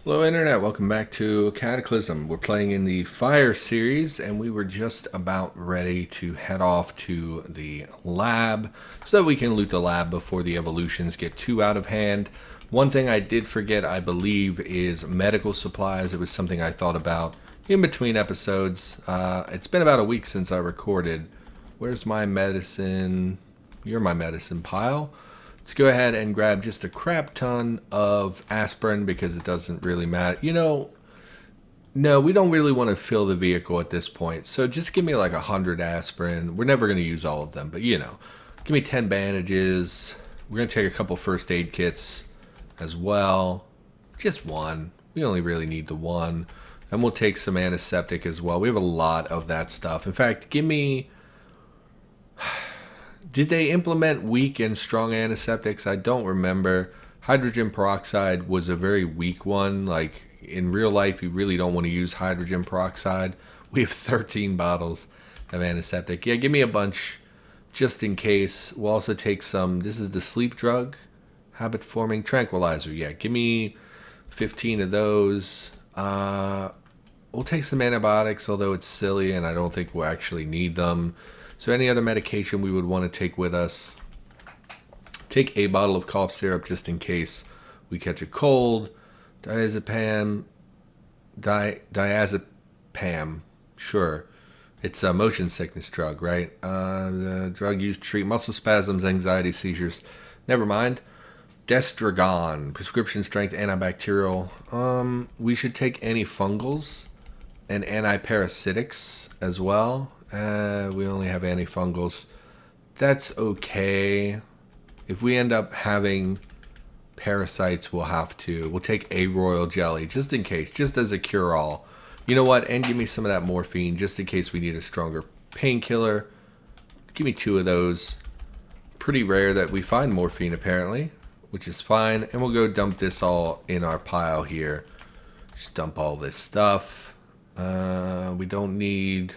Hello Internet, welcome back to Cataclysm. We're playing in the Fire series and we were just about ready to head off to the lab so that we can loot the lab before the evolutions get too out of hand. One thing I did forget, I believe, is medical supplies. It was something I thought about in between episodes. It's been about a week since I recorded. Where's my medicine? You're my medicine pile. Let's go ahead and grab just a crap ton of aspirin because it doesn't really matter. No, we don't really want to fill the vehicle at this point. So just give me like 100 aspirin. We're never going to use all of them, but give me 10 bandages. We're going to take a couple first aid kits as well. Just one. We only really need the one. And we'll take some antiseptic as well. We have a lot of that stuff. In fact, give me... Did they implement weak and strong antiseptics? I don't remember. Hydrogen peroxide was a very weak one. Like, in real life, you really don't want to use hydrogen peroxide. We have 13 bottles of antiseptic. Yeah, give me a bunch just in case. We'll also take some. This is the sleep drug, habit-forming tranquilizer. Yeah, give me 15 of those. We'll take some antibiotics, although it's silly and I don't think we'll actually need them. So any other medication we would want to take with us. Take a bottle of cough syrup just in case we catch a cold. Diazepam. Diazepam. Sure. It's a motion sickness drug, right? The drug used to treat muscle spasms, anxiety, seizures. Never mind. Destragon. Prescription strength antibacterial. We should take antifungals and antiparasitics as well. We only have antifungals. That's okay. If we end up having parasites, we'll take a royal jelly just in case, just as a cure-all. You know what? And give me some of that morphine just in case we need a stronger painkiller. Give me 2 of those. Pretty rare that we find morphine apparently, which is fine. And we'll go dump this all in our pile here. Just dump all this stuff. We don't need...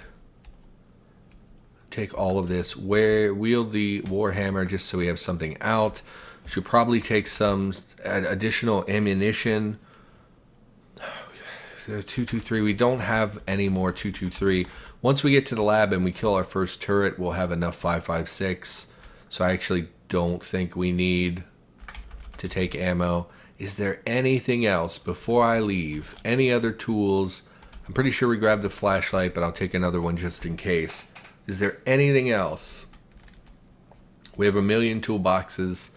Take all of this. Wield the warhammer just so we have something out. Should probably take some additional ammunition. 223. We don't have any more 223. Once we get to the lab and we kill our first turret, we'll have enough 556. So I actually don't think we need to take ammo. Is there anything else before I leave? Any other tools? I'm pretty sure we grabbed the flashlight, but I'll take another one just in case. Is there anything else? We have a million toolboxes.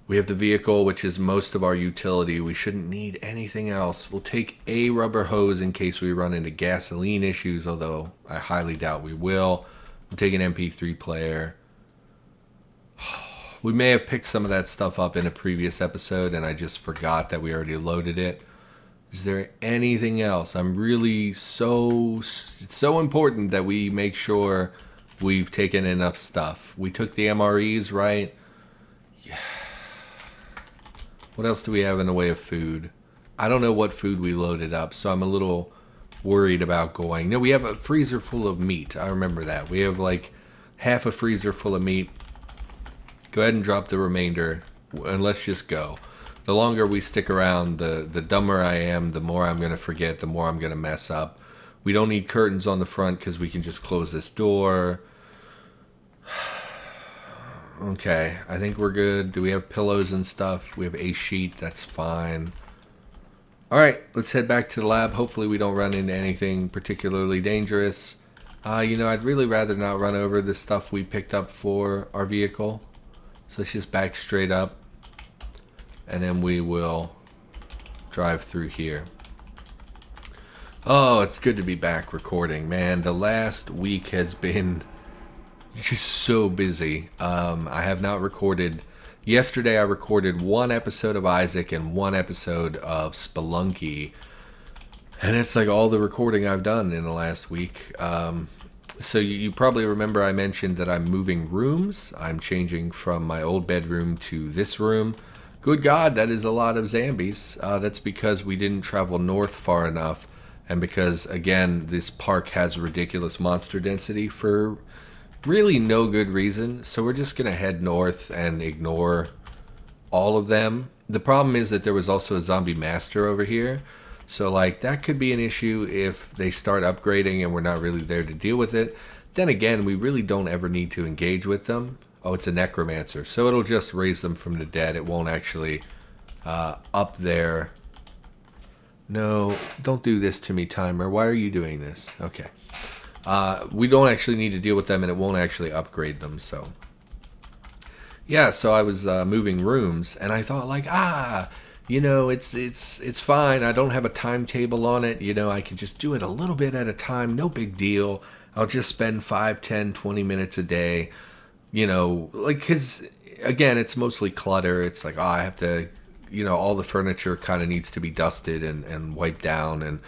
We have the vehicle, which is most of our utility. We shouldn't need anything else. We'll take a rubber hose in case we run into gasoline issues, although I highly doubt we will. We'll take an MP3 player. We may have picked some of that stuff up in a previous episode, and I just forgot that we already loaded it. Is there anything else? I'm really it's so important that we make sure we've taken enough stuff. We took the MREs, right? Yeah. What else do we have in the way of food? I don't know what food we loaded up, so I'm a little worried about going. No, we have a freezer full of meat. I remember that. We have like half a freezer full of meat. Go ahead and drop the remainder, and let's just go. The longer we stick around, the dumber I am, the more I'm going to forget, the more I'm going to mess up. We don't need curtains on the front because we can just close this door. Okay, I think we're good. Do we have pillows and stuff? We have a sheet. That's fine. Alright, let's head back to the lab. Hopefully we don't run into anything particularly dangerous. I'd really rather not run over the stuff we picked up for our vehicle. So let's just back straight up. And then we will drive through here. Oh, it's good to be back recording, man. The last week has been just so busy. I have not recorded. Yesterday I recorded 1 episode of Isaac and 1 episode of Spelunky. And it's like all the recording I've done in the last week. So you probably remember I mentioned that I'm moving rooms. I'm changing from my old bedroom to this room. Good God, that is a lot of zombies. That's because we didn't travel north far enough. And because, again, this park has ridiculous monster density for really no good reason. So we're just going to head north and ignore all of them. The problem is that there was also a zombie master over here. So, like, that could be an issue if they start upgrading and we're not really there to deal with it. Then again, we really don't ever need to engage with them. Oh, it's a necromancer. So it'll just raise them from the dead. It won't actually up there. No, don't do this to me, timer. Why are you doing this? Okay. We don't actually need to deal with them, and it won't actually upgrade them, so... Yeah, so I was moving rooms, and I thought, like, you know, it's fine. I don't have a timetable on it. You know, I can just do it a little bit at a time. No big deal. I'll just spend 5, 10, 20 minutes a day. You know, like, because, again, it's mostly clutter. It's like, I have to, you know, all the furniture kind of needs to be dusted and wiped down, and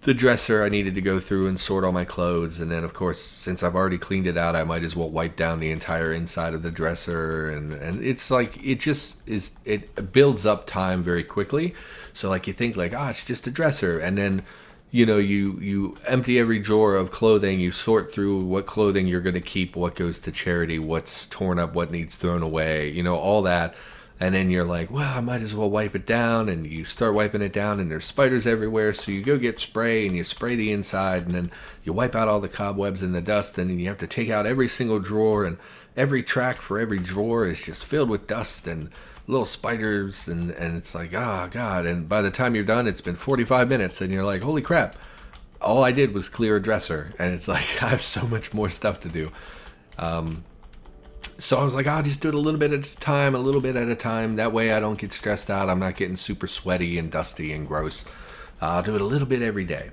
the dresser I needed to go through and sort all my clothes, and then of course since I've already cleaned it out, I might as well wipe down the entire inside of the dresser, and it's like it builds up time very quickly. So like you think like, it's just a dresser, and then you know you empty every drawer of clothing, you sort through what clothing you're going to keep, what goes to charity, what's torn up, what needs thrown away, you know, all that. And then you're like, well, I might as well wipe it down. And you start wiping it down, and there's spiders everywhere. So you go get spray, and you spray the inside, and then you wipe out all the cobwebs and the dust. And then you have to take out every single drawer, and every track for every drawer is just filled with dust and little spiders. And it's like, oh, God. And by the time you're done, it's been 45 minutes, and you're like, holy crap. All I did was clear a dresser. And it's like, I have so much more stuff to do. So I was like, I'll just do it a little bit at a time, a little bit at a time. That way I don't get stressed out. I'm not getting super sweaty and dusty and gross. I'll do it a little bit every day.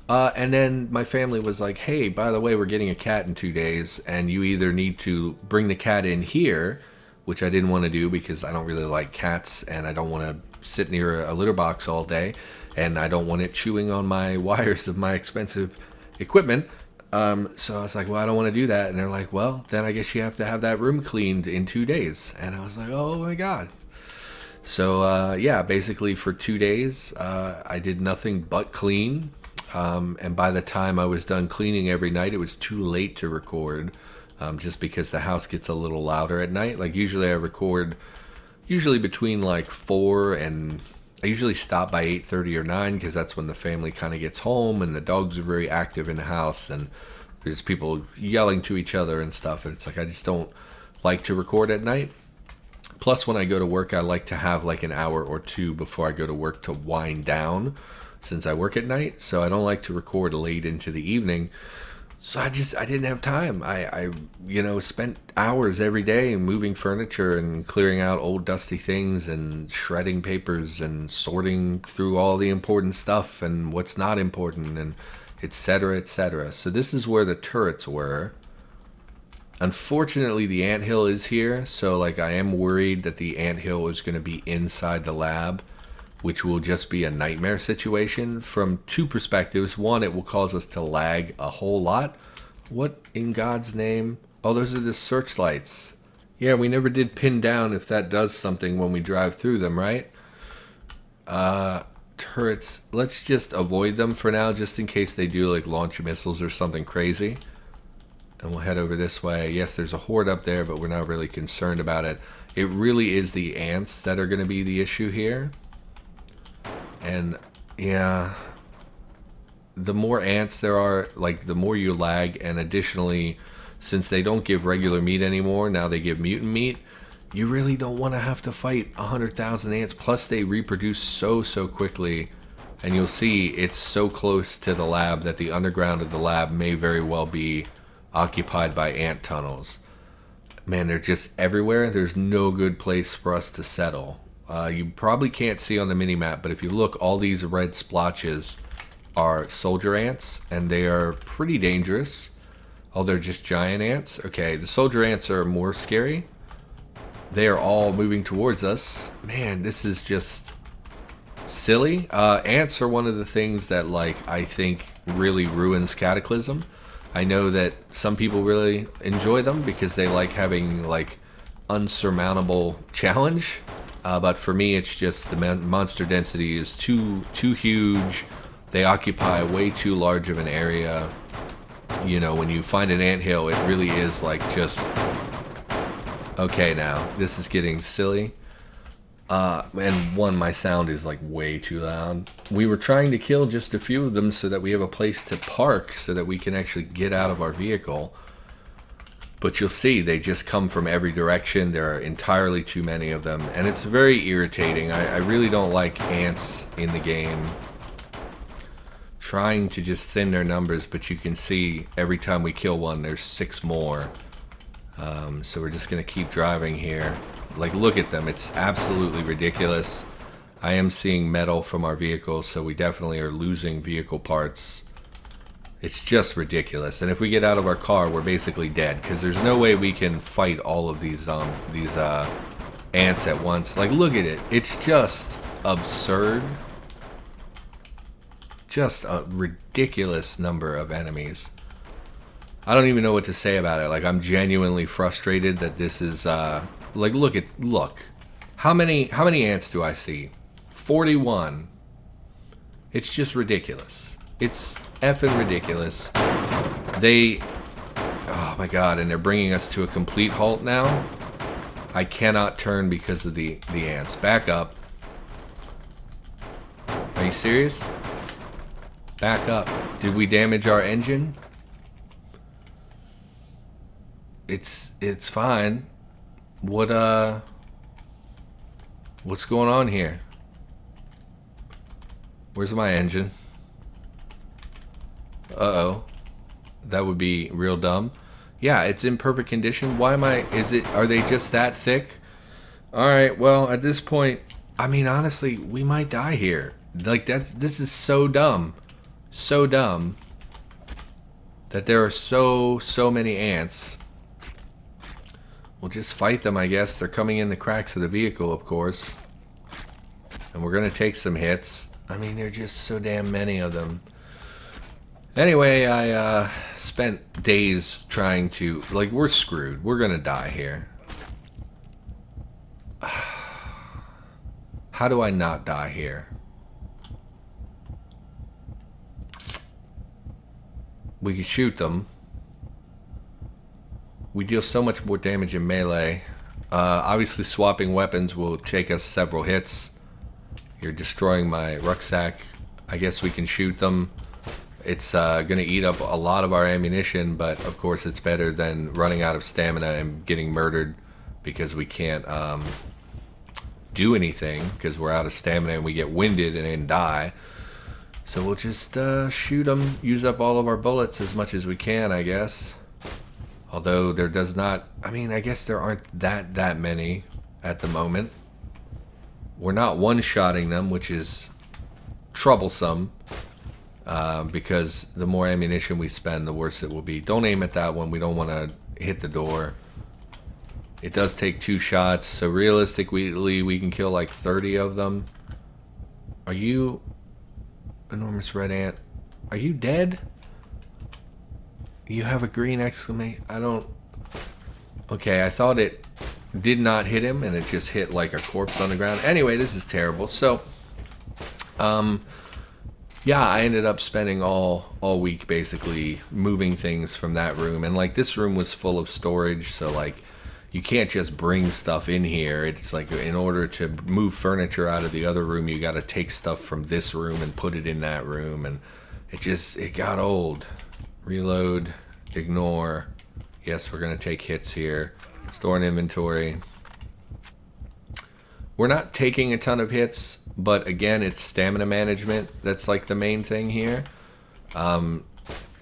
And then my family was like, hey, by the way, we're getting a cat in 2 days. And you either need to bring the cat in here, which I didn't want to do because I don't really like cats. And I don't want to sit near a litter box all day. And I don't want it chewing on my wires of my expensive equipment. So I was like, well, I don't want to do that. And they're like, well, then I guess you have to have that room cleaned in 2 days. And I was like, oh my God. So, yeah, basically for 2 days, I did nothing but clean. And by the time I was done cleaning every night, it was too late to record, just because the house gets a little louder at night. Like usually I record between like 4 and I usually stop by 8:30 or 9 because that's when the family kind of gets home and the dogs are very active in the house and there's people yelling to each other and stuff. And it's like I just don't like to record at night. Plus, when I go to work, I like to have like an hour or two before I go to work to wind down since I work at night. So I don't like to record late into the evening. So I didn't have time. I spent hours every day moving furniture and clearing out old dusty things and shredding papers and sorting through all the important stuff and what's not important and et cetera, et cetera. So this is where the turrets were. Unfortunately, the anthill is here. So like I am worried that the anthill is going to be inside the lab, which will just be a nightmare situation from two perspectives. One, it will cause us to lag a whole lot. What in God's name? Oh, those are the searchlights. Yeah, we never did pin down if that does something when we drive through them, right? Turrets, let's just avoid them for now, just in case they do like launch missiles or something crazy. And we'll head over this way. Yes, there's a horde up there, but we're not really concerned about it. It really is the ants that are going to be the issue here. And yeah, the more ants there are, like the more you lag. And additionally, since they don't give regular meat anymore, now they give mutant meat. You really don't want to have to fight 100,000 ants. Plus they reproduce so quickly. And you'll see it's so close to the lab that the underground of the lab may very well be occupied by ant tunnels. Man, they're just everywhere. There's no good place for us to settle. You probably can't see on the mini-map, but if you look, all these red splotches are soldier ants, and they are pretty dangerous. Oh, they're just giant ants? Okay, the soldier ants are more scary. They are all moving towards us. Man, this is just silly. Ants are one of the things that, like, I think really ruins Cataclysm. I know that some people really enjoy them because they like having, like, unsurmountable challenge. But for me, it's just the monster density is too huge. They occupy way too large of an area. You know, when you find an anthill, it really is like just... Okay, now, this is getting silly. And one, my sound is like way too loud. We were trying to kill just a few of them so that we have a place to park so that we can actually get out of our vehicle. But you'll see, they just come from every direction. There are entirely too many of them. And it's very irritating. I really don't like ants in the game. Trying to just thin their numbers, but you can see every time we kill one, there's 6 more. So we're just going to keep driving here. Like, look at them. It's absolutely ridiculous. I am seeing metal from our vehicles, so we definitely are losing vehicle parts. It's just ridiculous. And if we get out of our car, we're basically dead, because there's no way we can fight all of these ants at once. Like, look at it. It's just absurd. Just a ridiculous number of enemies. I don't even know what to say about it. Like, I'm genuinely frustrated that this is like, look. How many ants do I see? 41. It's just ridiculous. It's effing ridiculous. Oh my god, and they're bringing us to a complete halt now. I cannot turn because of the ants. Back up. Are you serious? Back up. Did we damage our engine? It's fine. What's going on here? Where's my engine? Uh-oh. That would be real dumb. Yeah, it's in perfect condition. Why am I... Are they just that thick? Alright, well, at this point... I mean, honestly, we might die here. Like, this is so dumb. So dumb. That there are so many ants. We'll just fight them, I guess. They're coming in the cracks of the vehicle, of course. And we're going to take some hits. I mean, there are just so damn many of them. Anyway, I spent days trying to... Like, we're screwed. We're going to die here. How do I not die here? We can shoot them. We deal so much more damage in melee. Obviously, swapping weapons will take us several hits. You're destroying my rucksack. I guess we can shoot them. It's going to eat up a lot of our ammunition, but of course it's better than running out of stamina and getting murdered because we can't do anything because we're out of stamina and we get winded and then die. So we'll just shoot them, use up all of our bullets as much as we can, I guess. Although there does not... I mean, I guess there aren't that many at the moment. We're not one-shotting them, which is troublesome. Because the more ammunition we spend, the worse it will be. Don't aim at that one. We don't want to hit the door. It does take 2 shots, so realistically we can kill like 30 of them. Are you... Enormous red ant? Are you dead? You have a green exclamation. I don't... Okay, I thought it did not hit him and it just hit like a corpse on the ground. Anyway, this is terrible. So, yeah, I ended up spending all week basically moving things from that room. And like this room was full of storage, so like you can't just bring stuff in here. It's like in order to move furniture out of the other room, you got to take stuff from this room and put it in that room. And it got old. Reload, ignore. Yes, we're going to take hits here. Store an inventory. We're not taking a ton of hits, but again, it's stamina management. That's like the main thing here. I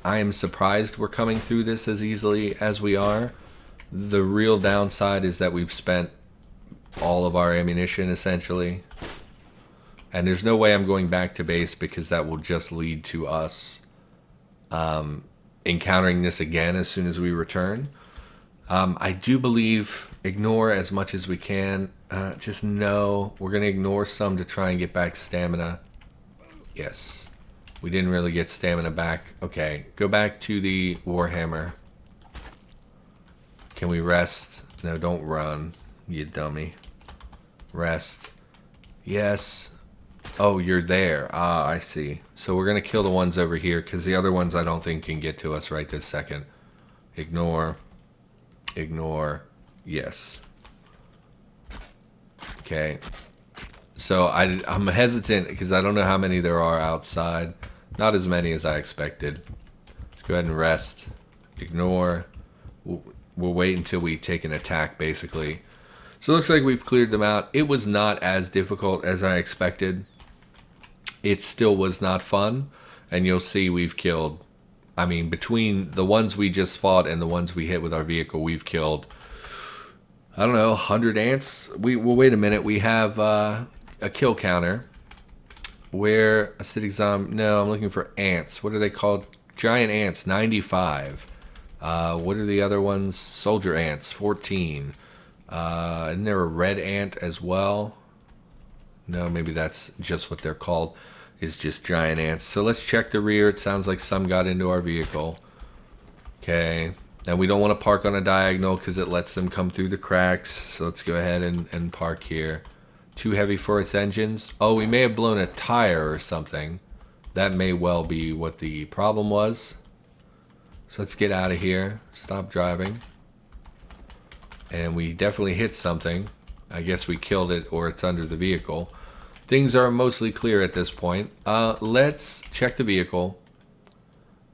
am surprised we're coming through this as easily as we are. The real downside is that we've spent all of our ammunition, essentially. And there's no way I'm going back to base because that will just lead to us encountering this again as soon as we return. I do believe ignore as much as we can. Just know we're going to ignore some to try and get back stamina. Yes. We didn't really get stamina back. Okay, go back to the Warhammer. Can we rest? No, don't run, you dummy. Rest. Yes. Oh, you're there. Ah, I see. So we're going to kill the ones over here because the other ones I don't think can get to us right this second. Ignore. Ignore. Yes. Okay. So I'm hesitant because I don't know how many there are outside. Not as many as I expected. Let's go ahead and rest. Ignore. We'll wait until we take an attack, basically. So it looks like we've cleared them out. It was not as difficult as I expected. It still was not fun. And you'll see we've killed, I mean, between the ones we just fought and the ones we hit with our vehicle, we've killed, I don't know, 100 ants? Well, wait a minute. We have a kill counter. Where acidic zombie? No, I'm looking for ants. What are they called? Giant ants, 95. What are the other ones? Soldier ants, 14. Isn't there a red ant as well? No, maybe that's just what they're called. Is just giant ants. So let's check the rear. It sounds like some got into our vehicle. Okay. And we don't want to park on a diagonal because it lets them come through the cracks. So let's go ahead and park here. Too heavy for its engines. Oh, we may have blown a tire or something. That may well be what the problem was. So let's get out of here. Stop driving. And we definitely hit something. I guess we killed it or it's under the vehicle. Things are mostly clear at this point. Let's check the vehicle.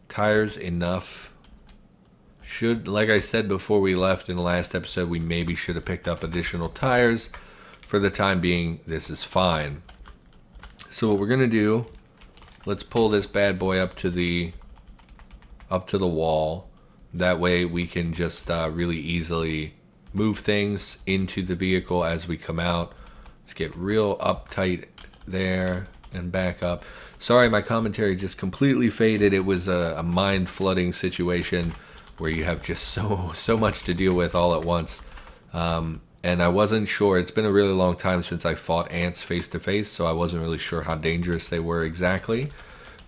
Tires enough. Like I said before we left in the last episode, we maybe should have picked up additional tires. For the time being, this is fine. So what we're gonna do, let's pull this bad boy up to the wall. That way we can just really easily move things into the vehicle as we come out. Let's get real uptight there and back up. Sorry, my commentary just completely faded. It was a mind flooding situation where you have just so much to deal with all at once. And I wasn't sure. It's been a really long time since I fought ants face to face, so I wasn't really sure how dangerous they were exactly.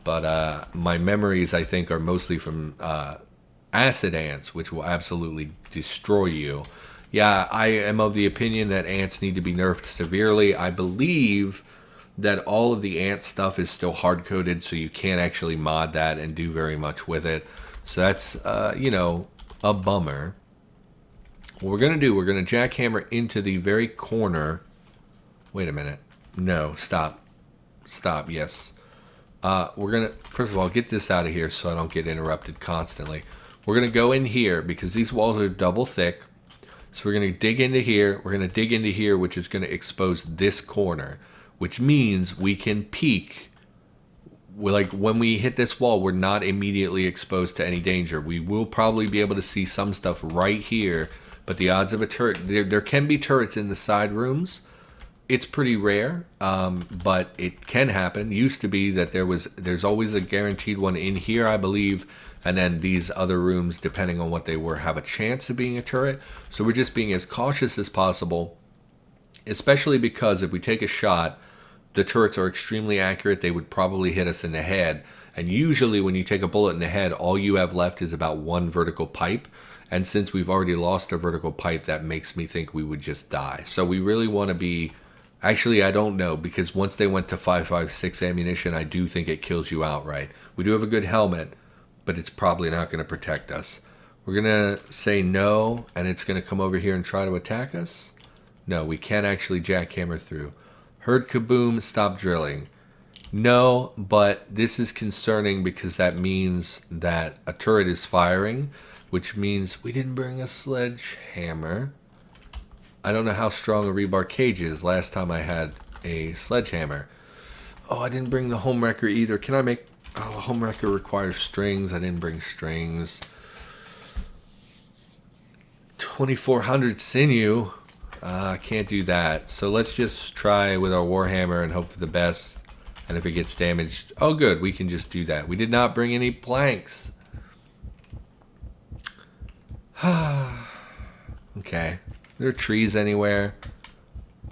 But my memories, I think, are mostly from acid ants, which will absolutely destroy you. Yeah, I am of the opinion that ants need to be nerfed severely. I believe that all of the ant stuff is still hard-coded, so you can't actually mod that and do very much with it. So that's, you know, a bummer. What we're going to do, we're going to jackhammer into the very corner. Wait a minute. No, stop. Stop, yes. We're going to, first of all, get this out of here so I don't get interrupted constantly. We're going to go in here because these walls are double thick. So we're going to dig into here. We're going to dig into here, which is going to expose this corner, which means we can peek. Like when we hit this wall, we're not immediately exposed to any danger. We will probably be able to see some stuff right here, but the odds of a turret, there can be turrets in the side rooms. It's pretty rare, but it can happen. Used to be that there's always a guaranteed one in here, I believe, and then these other rooms, depending on what they were, have a chance of being a turret. So we're just being as cautious as possible, especially because if we take a shot, the turrets are extremely accurate. They would probably hit us in the head. And usually when you take a bullet in the head, all you have left is about one vertical pipe. And since we've already lost a vertical pipe, that makes me think we would just die. So we really want to be... Actually, I don't know, because once they went to 5.56 ammunition, I do think it kills you outright. We do have a good helmet, but it's probably not going to protect us. We're going to say no, and it's going to come over here and try to attack us? No, we can't actually jackhammer through. Heard kaboom, stop drilling. No, but this is concerning because that means that a turret is firing, which means we didn't bring a sledgehammer. I don't know how strong a rebar cage is. Last time I had a sledgehammer. Oh, I didn't bring the home wrecker either. Can I make... Oh, a home wrecker requires strings. I didn't bring strings. 2400 sinew. I can't do that. So let's just try with our warhammer and hope for the best. And if it gets damaged... Oh, good. We can just do that. We did not bring any planks. Okay. Are there trees anywhere?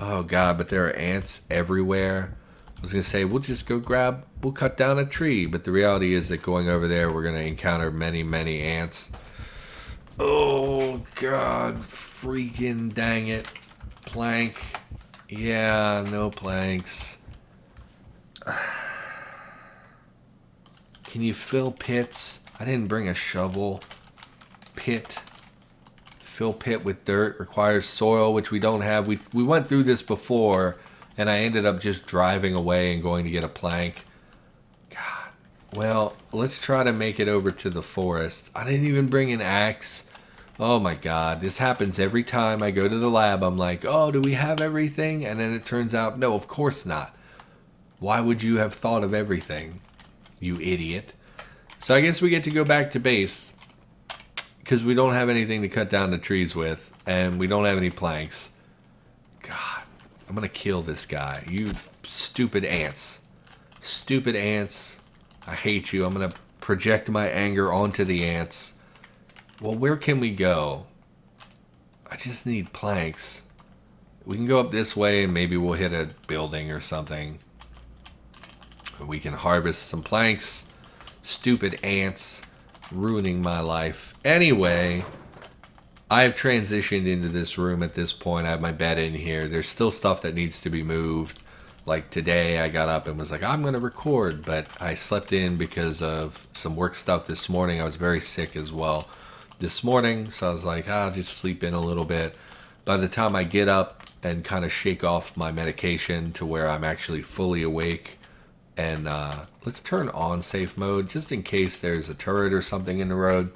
Oh god, but there are ants everywhere. I was going to say, we'll just go we'll cut down a tree. But the reality is that going over there, we're going to encounter many, many ants. Oh god, freaking dang it. Plank. Yeah, no planks. Can you fill pits? I didn't bring a shovel. Pit. Fill pit with dirt requires soil, which we don't have. We went through this before, and I ended up just driving away and going to get a plank. God. Well, let's try to make it over to the forest. I didn't even bring an axe. Oh my God. This happens every time I go to the lab. I'm like, oh, do we have everything? And then it turns out, no, of course not. Why would you have thought of everything, you idiot? So I guess we get to go back to base because we don't have anything to cut down the trees with, and we don't have any planks. God, I'm going to kill this guy. You stupid ants. Stupid ants. I hate you. I'm going to project my anger onto the ants. Well, where can we go? I just need planks. We can go up this way and maybe we'll hit a building or something. We can harvest some planks. Stupid ants ruining my life. Anyway, I've transitioned into this room at this point. I have my bed in here. There's still stuff that needs to be moved. Like today, I got up and was like, I'm going to record. But I slept in because of some work stuff this morning. I was very sick as well this morning. So I was like, I'll just sleep in a little bit. By the time I get up and kind of shake off my medication to where I'm actually fully awake, and let's turn on safe mode just in case there's a turret or something in the road.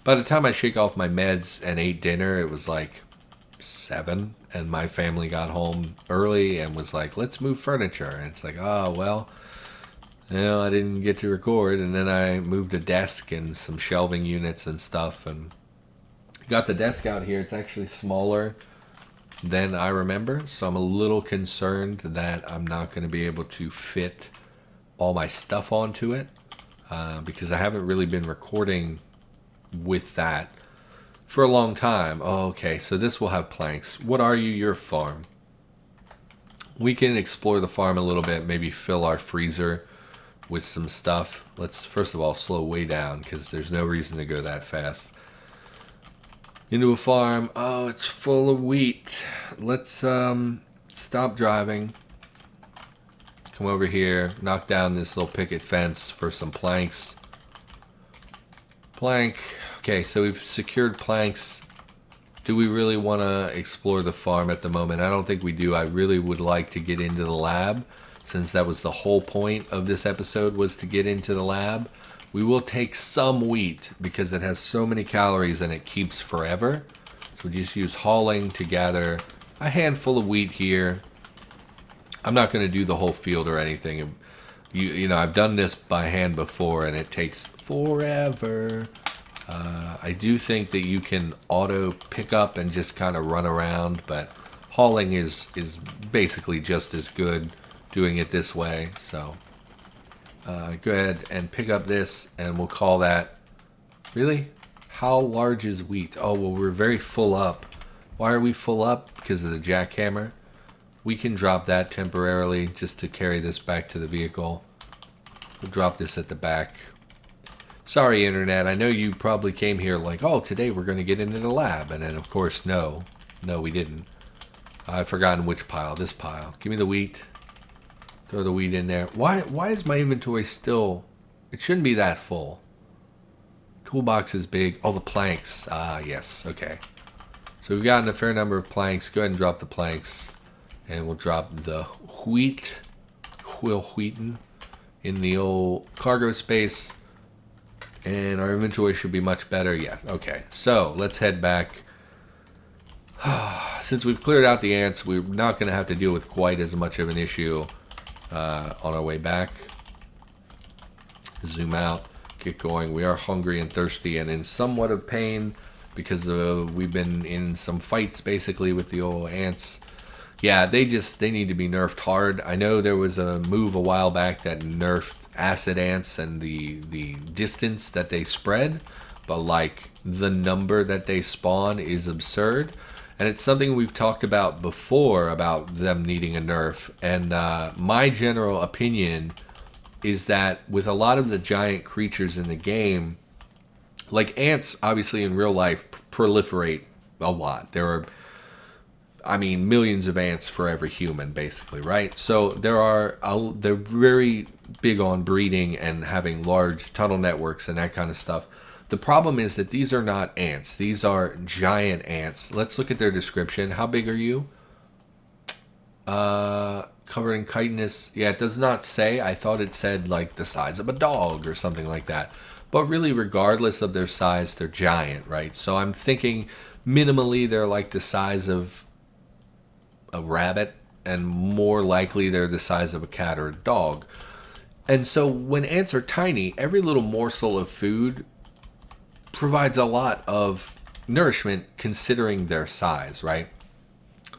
By the time I shake off my meds and ate dinner, it was like 7, and my family got home early and was like, let's move furniture. And it's like, oh, well, I didn't get to record. And then I moved a desk and some shelving units and stuff and got the desk out here. It's actually smaller than I remember, so I'm a little concerned that I'm not going to be able to fit all my stuff onto it because I haven't really been recording with that for a long time. Oh, okay, so this will have planks. What are you? You're a farm. We can explore the farm a little bit, maybe fill our freezer with some stuff. Let's first of all slow way down because there's no reason to go that fast. Into a farm. Oh, it's full of wheat. Let's stop driving. Come over here. Knock down this little picket fence for some planks. Plank. Okay, so we've secured planks. Do we really want to explore the farm at the moment? I don't think we do. I really would like to get into the lab, since that was the whole point of this episode, was to get into the lab. We will take some wheat because it has so many calories and it keeps forever. So we just use hauling to gather a handful of wheat here. I'm not going to do the whole field or anything. You know, I've done this by hand before and it takes forever. I do think that you can auto pick up and just kind of run around, but hauling is basically just as good doing it this way. So go ahead and pick up this and we'll call that. Really? How large is wheat? Oh, well, we're very full up. Why are we full up? Because of the jackhammer. We can drop that temporarily just to carry this back to the vehicle. We'll drop this at the back. Sorry, Internet. I know you probably came here like, oh, today we're going to get into the lab. And then, of course, no. No, we didn't. I've forgotten which pile. This pile. Give me the wheat. Throw the wheat in there. Why is my inventory still... It shouldn't be that full. Toolbox is big. Oh, the planks. Ah, yes. Okay. So we've gotten a fair number of planks. Go ahead and drop the planks. And we'll drop the wheat. Wheaten. In the old cargo space. And our inventory should be much better. Yeah. Okay. So let's head back. Since we've cleared out the ants, we're not going to have to deal with quite as much of an issue on our way back. Zoom out, get going. We are hungry and thirsty and in somewhat of pain because we've been in some fights basically with the old ants. Yeah, they need to be nerfed hard. I know there was a move a while back that nerfed acid ants and the distance that they spread, but like the number that they spawn is absurd. And it's something we've talked about before about them needing a nerf. And my general opinion is that with a lot of the giant creatures in the game, like ants, obviously in real life proliferate a lot. There are, I mean, millions of ants for every human, basically, right? So they're very big on breeding and having large tunnel networks and that kind of stuff. The problem is that these are not ants. These are giant ants. Let's look at their description. How big are you? Covered in chitinous. Yeah, it does not say. I thought it said like the size of a dog or something like that. But really, regardless of their size, they're giant, right? So I'm thinking minimally they're like the size of a rabbit, and more likely they're the size of a cat or a dog. And so when ants are tiny, every little morsel of food provides a lot of nourishment considering their size, right?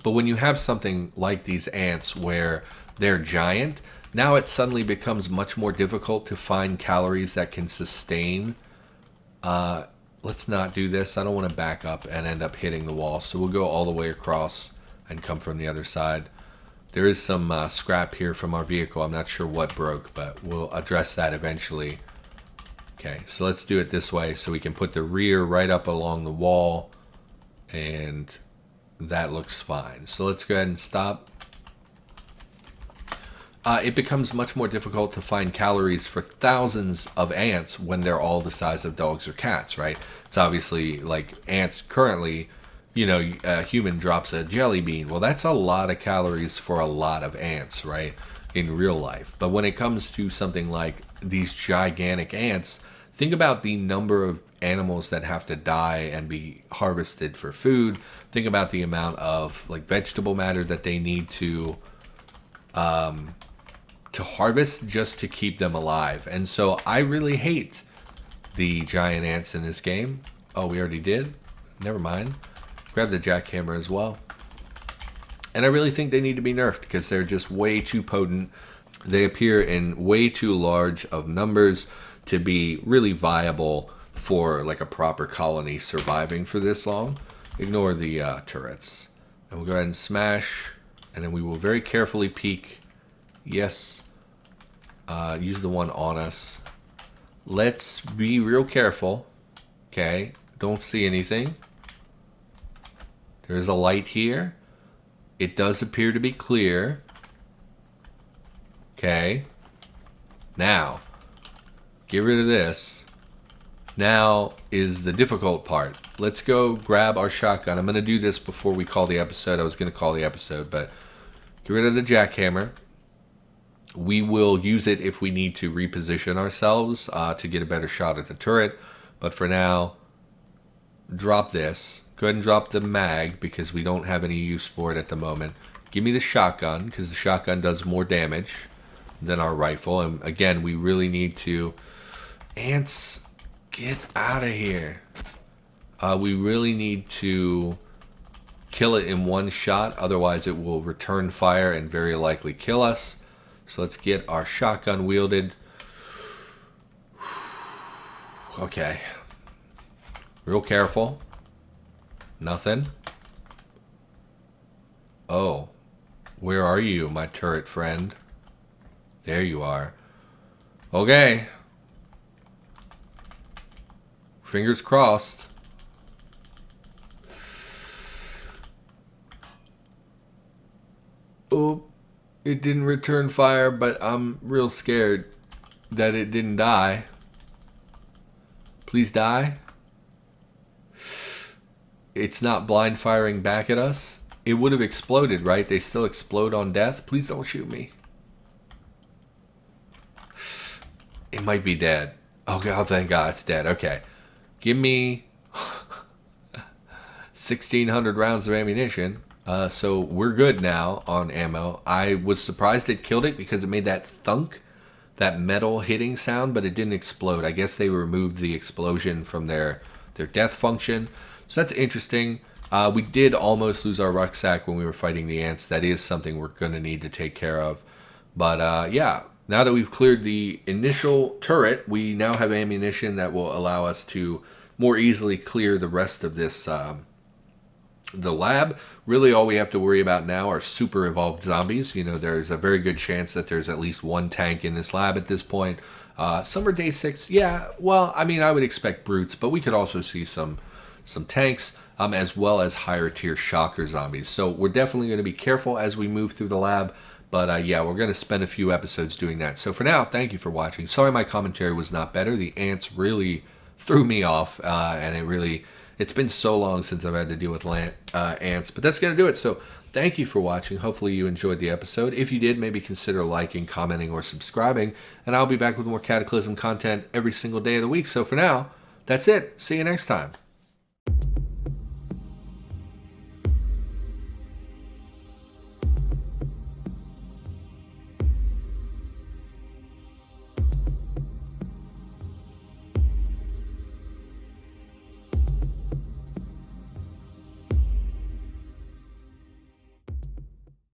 But when you have something like these ants where they're giant, now it suddenly becomes much more difficult to find calories that can sustain. Let's not do this. I don't want to back up and end up hitting the wall. So we'll go all the way across and come from the other side. There is some scrap here from our vehicle. I'm not sure what broke, but we'll address that eventually. Okay, so let's do it this way so we can put the rear right up along the wall, and that looks fine. So let's go ahead and stop. It becomes much more difficult to find calories for thousands of ants when they're all the size of dogs or cats, right? It's obviously like ants currently, you know, a human drops a jelly bean. Well, that's a lot of calories for a lot of ants, right, in real life. But when it comes to something like these gigantic ants, think about the number of animals that have to die and be harvested for food. Think about the amount of like vegetable matter that they need to harvest just to keep them alive. And so I really hate the giant ants in this game. Oh, we already did? Never mind. Grab the jackhammer as well. And I really think they need to be nerfed because they're just way too potent. They appear in way too large of numbers to be really viable for like a proper colony surviving for this long. Ignore the turrets. And we'll go ahead and smash. And then we will very carefully peek. Yes. Use the one on us. Let's be real careful. Okay. Don't see anything. There's a light here. It does appear to be clear. Okay. Now, get rid of this. Now is the difficult part. Let's go grab our shotgun. I'm going to do this before we call the episode. I was going to call the episode, but get rid of the jackhammer. We will use it if we need to reposition ourselves to get a better shot at the turret. But for now, drop this. Go ahead and drop the mag because we don't have any use for it at the moment. Give me the shotgun because the shotgun does more damage than our rifle. And again, we really need to... Ants, get out of here. We really need to kill it in one shot. Otherwise, it will return fire and very likely kill us. So let's get our shotgun wielded. Okay. Real careful. Nothing. Oh. Where are you, my turret friend? There you are. Okay. Fingers crossed. Oh. It didn't return fire, but I'm real scared that it didn't die. Please die. It's not blind firing back at us. It would have exploded, right? They still explode on death. Please don't shoot me. It might be dead. Oh, God, thank God it's dead. Okay. Give me 1,600 rounds of ammunition. So we're good now on ammo. I was surprised it killed it because it made that thunk, that metal hitting sound, but it didn't explode. I guess they removed the explosion from their death function. So that's interesting. We did almost lose our rucksack when we were fighting the ants. That is something we're going to need to take care of. But yeah, now that we've cleared the initial turret, we now have ammunition that will allow us to more easily clear the rest of this the lab. Really all we have to worry about now are super evolved zombies. You know, there's a very good chance that there's at least one tank in this lab at this point. Some are day 6. Yeah, well, I mean, I would expect brutes, but we could also see some tanks, as well as higher tier shocker zombies. So we're definitely going to be careful as we move through the lab. But yeah, we're going to spend a few episodes doing that. So for now, thank you for watching. Sorry my commentary was not better. The ants really threw me off, and It's been so long since I've had to deal with ants, but that's going to do it. So thank you for watching. Hopefully you enjoyed the episode. If you did, maybe consider liking, commenting, or subscribing. And I'll be back with more Cataclysm content every single day of the week. So for now, that's it. See you next time.